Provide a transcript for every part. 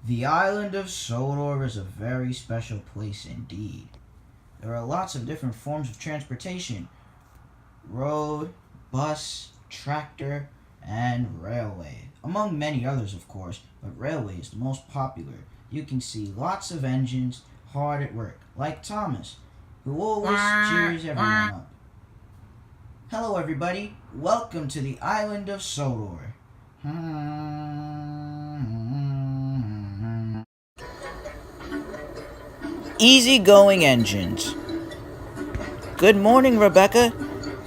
The island of Sodor is a very special place indeed. There are lots of different forms of transportation: road, bus, tractor, and railway, among many others, of course, but railway is the most popular. You can see lots of engines hard at work, like Thomas, who always cheers everyone up. Hello, everybody. Welcome to the island of Sodor. Easygoing Engines. Good morning, Rebecca.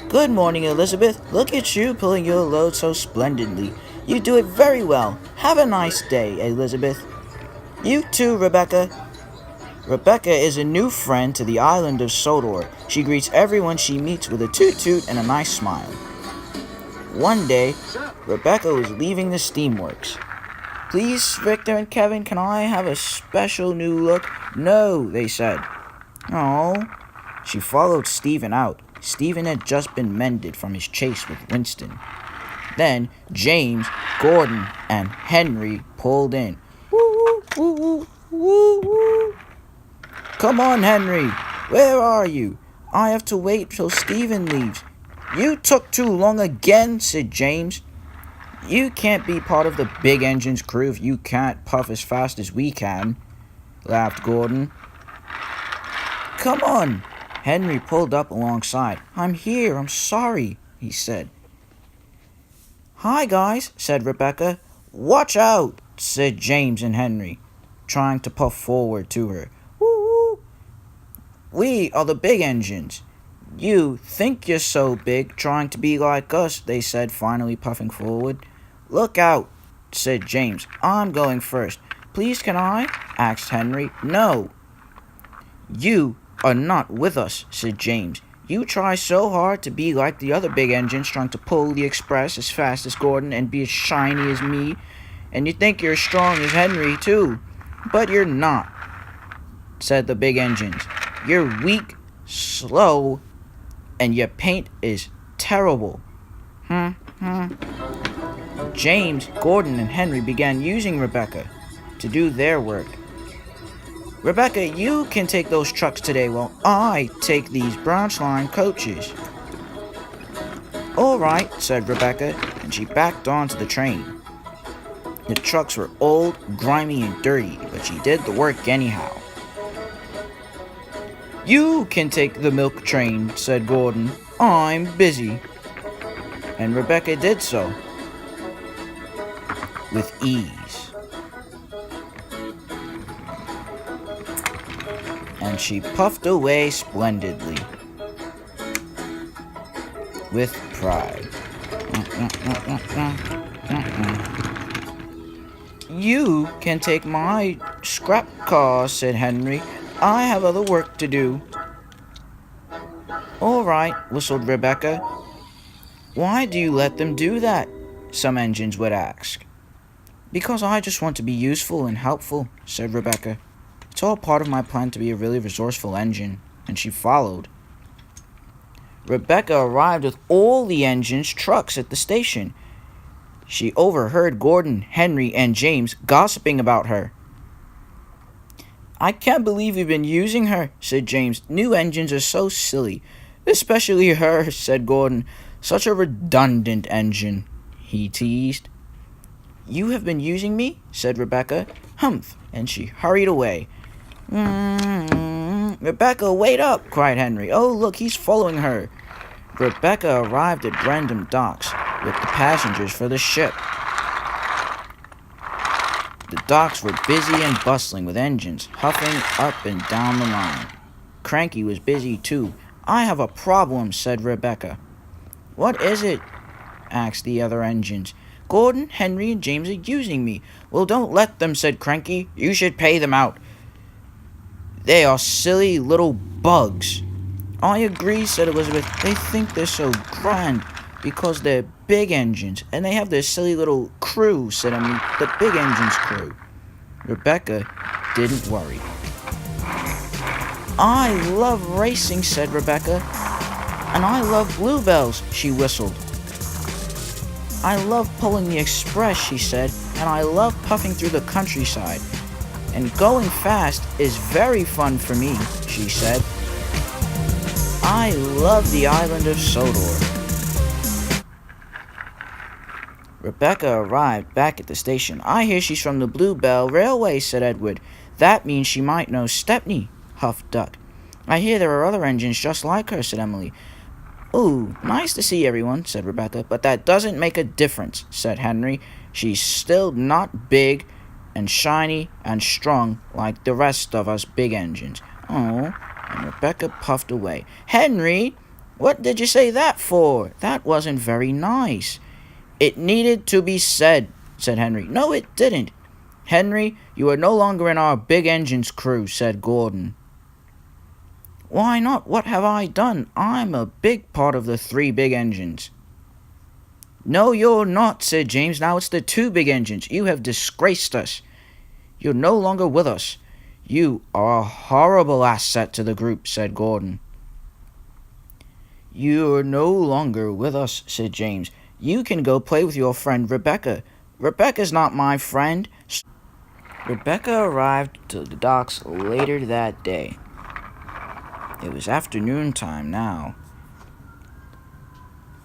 Good morning, Elizabeth. Look at you pulling your load so splendidly. You do it very well. Have a nice day, Elizabeth. You too, Rebecca. Rebecca is a new friend to the island of Sodor. She greets everyone she meets with a toot-toot and a nice smile. One day, Rebecca was leaving the steamworks. Please, Victor and Kevin, can I have a special new look? No, they said. Oh. She followed Stephen out. Stephen had just been mended from his chase with Winston. Then James, Gordon, and Henry pulled in. Woo, woo, woo, woo, woo. Come on, Henry. Where are you? I have to wait till Stephen leaves. You took too long again, said James. You can't be part of the big engine's crew if you can't puff as fast as we can, laughed Gordon. Come on. Henry pulled up alongside. I'm here, I'm sorry, he said. Hi, guys, said Rebecca. Watch out, said James and Henry, trying to puff forward to her. Woo-woo. We are the big engines. You think you're so big, trying to be like us, they said, finally puffing forward. Look out, said James. I'm going first. Please, can I? Asked Henry. No. You are not with us, said James. You try so hard to be like the other big engines trying to pull the express as fast as Gordon and be as shiny as me. And you think you're as strong as Henry, too. But you're not, said the big engines. You're weak, slow, and your paint is terrible. James, Gordon, and Henry began using Rebecca to do their work. Rebecca, you can take those trucks today while I take these branch line coaches. All right, said Rebecca, and she backed onto the train. The trucks were old, grimy, and dirty, but she did the work anyhow. You can take the milk train, said Gordon. I'm busy. And Rebecca did so, with ease. And she puffed away splendidly, with pride. You can take my scrap car, said Henry. I have other work to do. All right, whistled Rebecca. Why do you let them do that? Some engines would ask. Because I just want to be useful and helpful, said Rebecca. It's all part of my plan to be a really resourceful engine, and she followed. Rebecca arrived with all the engine's trucks at the station. She overheard Gordon, Henry, and James gossiping about her. I can't believe you've been using her, said James. New engines are so silly. Especially her, said Gordon. Such a redundant engine, he teased. You have been using me, said Rebecca. Humph, and she hurried away. Rebecca, wait up, cried Henry. Oh, look, he's following her. Rebecca arrived at Brandon Docks with the passengers for the ship. The docks were busy and bustling with engines huffing up and down the line. Cranky was busy too. I have a problem, said Rebecca. What is it? Asked the other engines. Gordon, Henry, and James are using me. Well, don't let them, said Cranky. You should pay them out. They are silly little bugs. I agree, said Elizabeth. They think they're so grand because they're big engines, and they have their silly little crew, said Emily, the big engine's crew. Rebecca didn't worry. I love racing, said Rebecca, and I love bluebells, she whistled. I love pulling the express, she said, and I love puffing through the countryside. and going fast is very fun for me, she said. I love the island of Sodor. Rebecca arrived back at the station. I hear she's from the Bluebell Railway, said Edward. That means she might know Stepney, huffed Duck. I hear there are other engines just like her, said Emily. Ooh, nice to see everyone, said Rebecca, but that doesn't make a difference, said Henry. She's still not big and shiny and strong like the rest of us big engines. Oh, and Rebecca puffed away. Henry, what did you say that for? That wasn't very nice. It needed to be said, said Henry. No, it didn't. Henry, you are no longer in our big engines crew, said Gordon. Why not? What have I done? I'm a big part of the 3 big engines. No, you're not, said James. Now it's the 2 big engines. You have disgraced us. You're no longer with us. You are a horrible asset to the group, said Gordon. You're no longer with us, said James. You can go play with your friend Rebecca. Rebecca's not my friend. Rebecca arrived to the docks later that day. It was afternoon time now.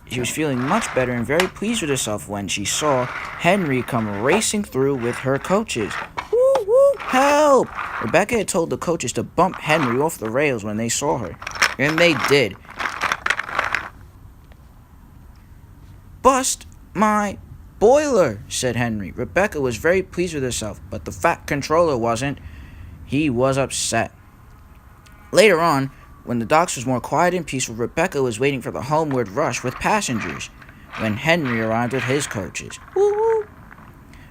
She was feeling much better and very pleased with herself when she saw Henry come racing through with her coaches. Woo woo, help! Rebecca had told the coaches to bump Henry off the rails when they saw her, and they did. Bust my boiler, said Henry. Rebecca was very pleased with herself, but the fat controller wasn't. He was upset. Later on, when the docks was more quiet and peaceful, Rebecca was waiting for the homeward rush with passengers when Henry arrived with his coaches. Woo-hoo!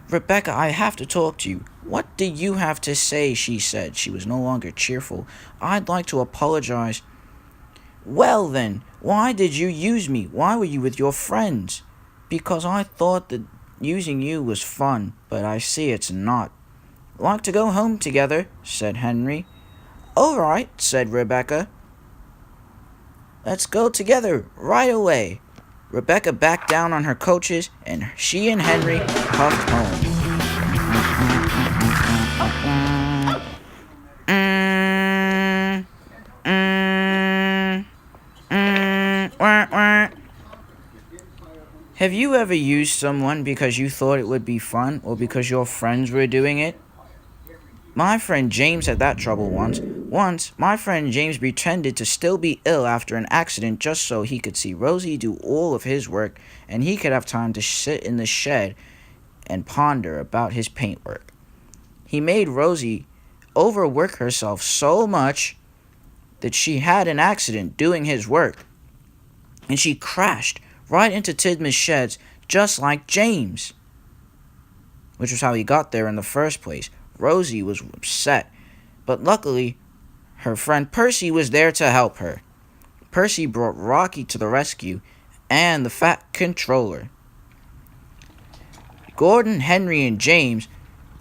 Rebecca, I have to talk to you. What do you have to say? She said. She was no longer cheerful. I'd like to apologize. Well then, why did you use me? Why were you with your friends? Because I thought that using you was fun, but I see it's not. Like to go home together, said Henry. All right, said Rebecca. Let's go together right away. Rebecca backed down on her coaches, and she and Henry puffed home. Have you ever used someone because you thought it would be fun, or because your friends were doing it? My friend James had that trouble once. Once, my friend James pretended to still be ill after an accident just so he could see Rosie do all of his work and he could have time to sit in the shed and ponder about his paintwork. He made Rosie overwork herself so much that she had an accident doing his work, and she crashed right into Tidman's sheds just like James, which was how he got there in the first place. Rosie was upset, but luckily, her friend Percy was there to help her. Percy brought Rocky to the rescue, and the fat controller. Gordon, Henry, and James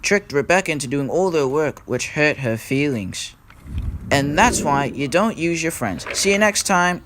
tricked Rebecca into doing all their work, which hurt her feelings. And that's why you don't use your friends. See you next time.